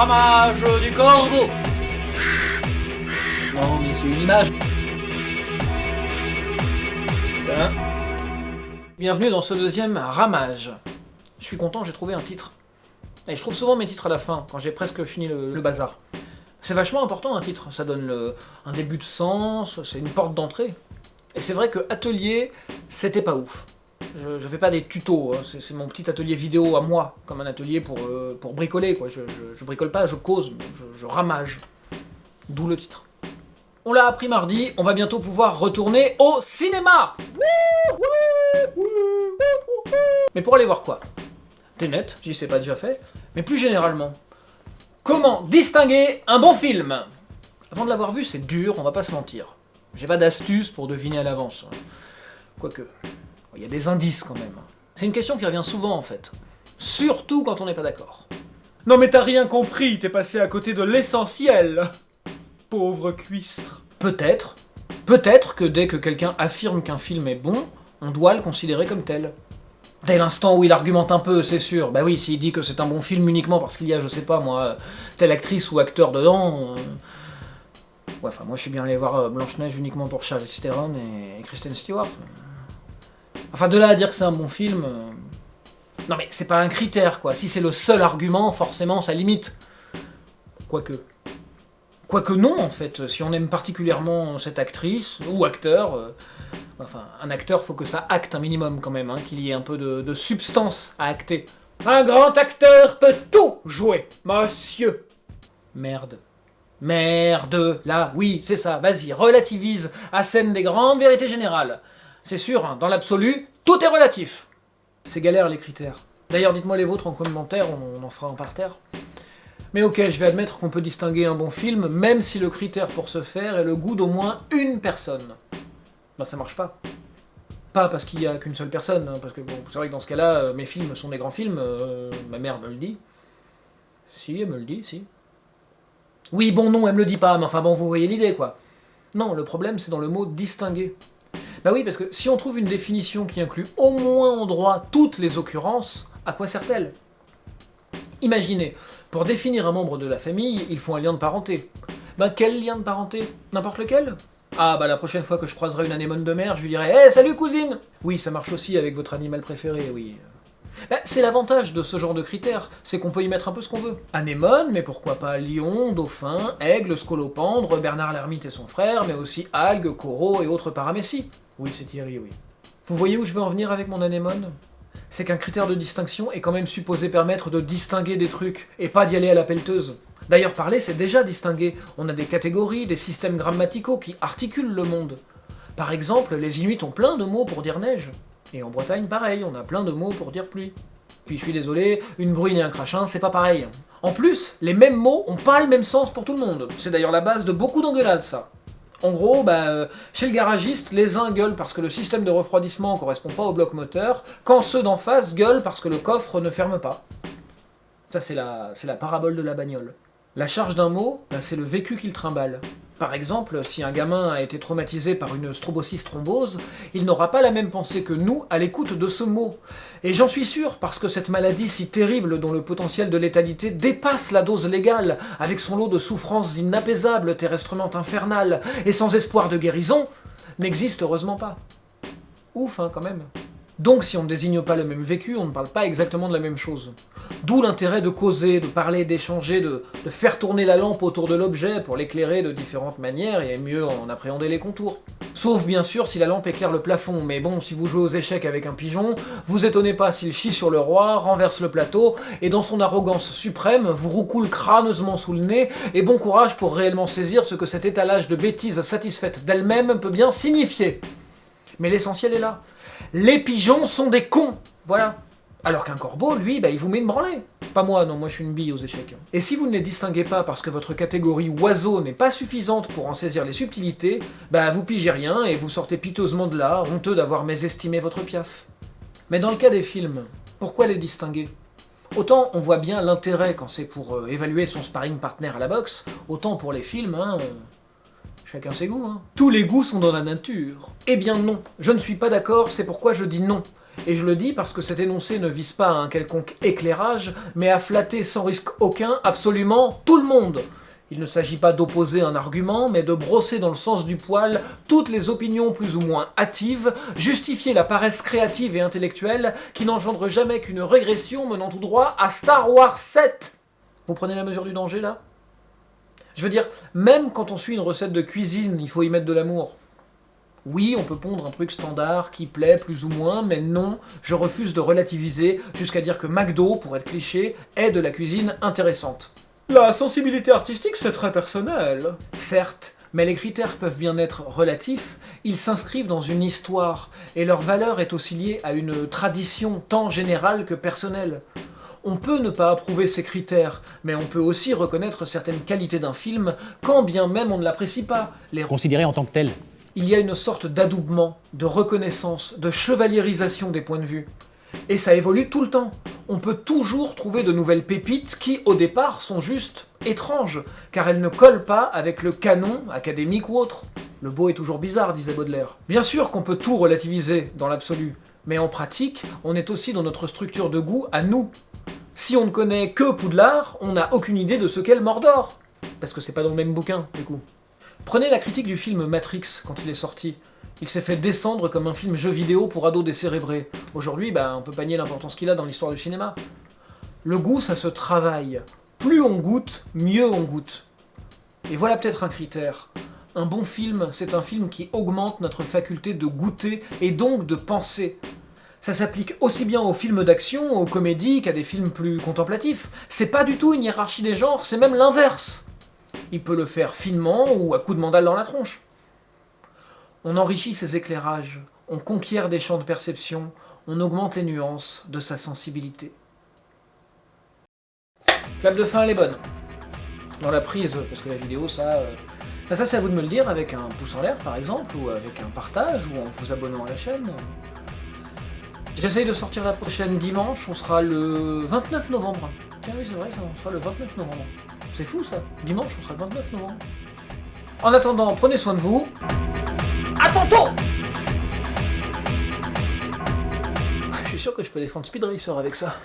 ramage du corbeau. Non, mais c'est une image. Putain. Bienvenue dans ce deuxième ramage. Je suis content, j'ai trouvé un titre. Et je trouve souvent mes titres à la fin, quand j'ai presque fini le bazar. C'est vachement important un titre, ça donne un début de sens, c'est une porte d'entrée. Et c'est vrai que atelier, c'était pas ouf. Je fais pas des tutos, hein. C'est mon petit atelier vidéo à moi, comme un atelier pour bricoler, quoi. Je bricole pas, je cause, je ramage. D'où le titre. On l'a appris mardi, on va bientôt pouvoir retourner au cinéma. Mais pour aller voir quoi? Tenet, si c'est pas déjà fait, mais plus généralement, comment distinguer un bon film? Avant de l'avoir vu, c'est dur, on va pas se mentir. J'ai pas d'astuce pour deviner à l'avance. Quoique, il y a des indices quand même. C'est une question qui revient souvent en fait. Surtout quand on n'est pas d'accord. Non mais t'as rien compris, t'es passé à côté de l'essentiel. Pauvre cuistre. Peut-être que dès que quelqu'un affirme qu'un film est bon, on doit le considérer comme tel. Dès l'instant où il argumente un peu, c'est sûr. Bah oui, s'il dit que c'est un bon film uniquement parce qu'il y a, je sais pas moi, telle actrice ou acteur dedans... Ouais, enfin moi je suis bien allé voir Blanche-Neige uniquement pour Charlize Theron et Kristen Stewart. Enfin de là à dire que c'est un bon film... Non mais c'est pas un critère quoi, si c'est le seul argument, forcément ça limite. Quoique non en fait, si on aime particulièrement cette actrice ou acteur... Enfin, un acteur, faut que ça acte un minimum quand même, hein, qu'il y ait un peu de substance à acter. Un grand acteur peut tout jouer, monsieur. Merde, là, oui, c'est ça, vas-y, relativise, assène des grandes vérités générales. C'est sûr, hein, dans l'absolu, tout est relatif. C'est galère les critères. D'ailleurs, dites-moi les vôtres en commentaire, on en fera un par terre. Mais ok, je vais admettre qu'on peut distinguer un bon film, même si le critère pour ce faire est le goût d'au moins une personne. Ben ça marche pas. Pas parce qu'il y a qu'une seule personne, hein, parce que bon, c'est vrai que dans ce cas-là, mes films sont des grands films, ma mère me le dit. Si, elle me le dit, si. Oui, bon, non, elle me le dit pas, mais enfin bon, vous voyez l'idée, quoi. Non, le problème, c'est dans le mot « distinguer ». Bah oui, parce que si on trouve une définition qui inclut au moins en droit toutes les occurrences, à quoi sert-elle? Imaginez, pour définir un membre de la famille, il faut un lien de parenté. Ben quel lien de parenté? N'importe lequel? Ah bah la prochaine fois que je croiserai une anémone de mer, je lui dirai « Hey, salut cousine !» Oui, ça marche aussi avec votre animal préféré, oui. Bah, c'est l'avantage de ce genre de critères, c'est qu'on peut y mettre un peu ce qu'on veut. Anémone, mais pourquoi pas lion, dauphin, aigle, scolopendre, Bernard l'ermite et son frère, mais aussi algues, coraux et autres paramécies. Oui, c'est Thierry, oui. Vous voyez où je veux en venir avec mon anémone? C'est qu'un critère de distinction est quand même supposé permettre de distinguer des trucs, et pas d'y aller à la pelleteuse. D'ailleurs, parler, c'est déjà distinguer. On a des catégories, des systèmes grammaticaux qui articulent le monde. Par exemple, les Inuits ont plein de mots pour dire neige. Et en Bretagne, pareil, on a plein de mots pour dire pluie. Puis je suis désolé, une bruine et un crachin, c'est pas pareil. En plus, les mêmes mots ont pas le même sens pour tout le monde. C'est d'ailleurs la base de beaucoup d'engueulades, ça. En gros, chez le garagiste, les uns gueulent parce que le système de refroidissement correspond pas au bloc moteur, quand ceux d'en face gueulent parce que le coffre ne ferme pas. Ça, c'est la parabole de la bagnole. La charge d'un mot, c'est le vécu qu'il trimballe. Par exemple, si un gamin a été traumatisé par une strombosise thrombose, il n'aura pas la même pensée que nous à l'écoute de ce mot. Et j'en suis sûr, parce que cette maladie si terrible dont le potentiel de létalité dépasse la dose légale, avec son lot de souffrances inapaisables, terrestrement infernales, et sans espoir de guérison, n'existe heureusement pas. Ouf, hein, quand même. Donc si on ne désigne pas le même vécu, on ne parle pas exactement de la même chose. D'où l'intérêt de causer, de parler, d'échanger, de faire tourner la lampe autour de l'objet pour l'éclairer de différentes manières et mieux en appréhender les contours. Sauf bien sûr si la lampe éclaire le plafond, mais bon, si vous jouez aux échecs avec un pigeon, vous étonnez pas s'il chie sur le roi, renverse le plateau, et dans son arrogance suprême, vous roucoule crâneusement sous le nez, et bon courage pour réellement saisir ce que cet étalage de bêtises satisfaites d'elle-même peut bien signifier. Mais l'essentiel est là. Les pigeons sont des cons, voilà. Alors qu'un corbeau, lui, il vous met une branlée. Pas moi, non, moi je suis une bille aux échecs. Et si vous ne les distinguez pas parce que votre catégorie oiseau n'est pas suffisante pour en saisir les subtilités, vous pigez rien et vous sortez piteusement de là, honteux d'avoir mésestimé votre piaf. Mais dans le cas des films, pourquoi les distinguer? Autant on voit bien l'intérêt quand c'est pour évaluer son sparring partner à la boxe, autant pour les films, chacun ses goûts, Tous les goûts sont dans la nature. Eh bien non, je ne suis pas d'accord, c'est pourquoi je dis non. Et je le dis parce que cet énoncé ne vise pas à un quelconque éclairage, mais à flatter sans risque aucun absolument tout le monde. Il ne s'agit pas d'opposer un argument, mais de brosser dans le sens du poil toutes les opinions plus ou moins hâtives, justifier la paresse créative et intellectuelle qui n'engendre jamais qu'une régression menant tout droit à Star Wars 7. Vous prenez la mesure du danger là ? Je veux dire, même quand on suit une recette de cuisine, il faut y mettre de l'amour. Oui, on peut pondre un truc standard qui plaît plus ou moins, mais non, je refuse de relativiser jusqu'à dire que McDo, pour être cliché, est de la cuisine intéressante. La sensibilité artistique, c'est très personnel. Certes, mais les critères peuvent bien être relatifs, ils s'inscrivent dans une histoire, et leur valeur est aussi liée à une tradition tant générale que personnelle. On peut ne pas approuver ces critères, mais on peut aussi reconnaître certaines qualités d'un film, quand bien même on ne l'apprécie pas. Les considéré en tant que tel. Il y a une sorte d'adoubement, de reconnaissance, de chevaliérisation des points de vue. Et ça évolue tout le temps. On peut toujours trouver de nouvelles pépites qui, au départ, sont juste étranges, car elles ne collent pas avec le canon académique ou autre. Le beau est toujours bizarre, disait Baudelaire. Bien sûr qu'on peut tout relativiser dans l'absolu, mais en pratique, on est aussi dans notre structure de goût à nous. Si on ne connaît que Poudlard, on n'a aucune idée de ce qu'est le Mordor. Parce que c'est pas dans le même bouquin, du coup. Prenez la critique du film Matrix quand il est sorti. Il s'est fait descendre comme un film jeu vidéo pour ados décérébrés. Aujourd'hui, on peut pas nier l'importance qu'il a dans l'histoire du cinéma. Le goût, ça se travaille. Plus on goûte, mieux on goûte. Et voilà peut-être un critère. Un bon film, c'est un film qui augmente notre faculté de goûter et donc de penser. Ça s'applique aussi bien aux films d'action, aux comédies, qu'à des films plus contemplatifs. C'est pas du tout une hiérarchie des genres, c'est même l'inverse. Il peut le faire finement ou à coups de mandale dans la tronche. On enrichit ses éclairages, on conquiert des champs de perception, on augmente les nuances de sa sensibilité. Clap de fin, elle est bonne. Dans la prise, parce que la vidéo, ça c'est à vous de me le dire, avec un pouce en l'air par exemple, ou avec un partage, ou en vous abonnant à la chaîne. J'essaye de sortir la prochaine dimanche, on sera le 29 novembre. Tiens oui c'est vrai, on sera le 29 novembre. C'est fou ça, dimanche on sera le 29 novembre. En attendant, prenez soin de vous. À tantôt! Je suis sûr que je peux défendre Speed Racer avec ça.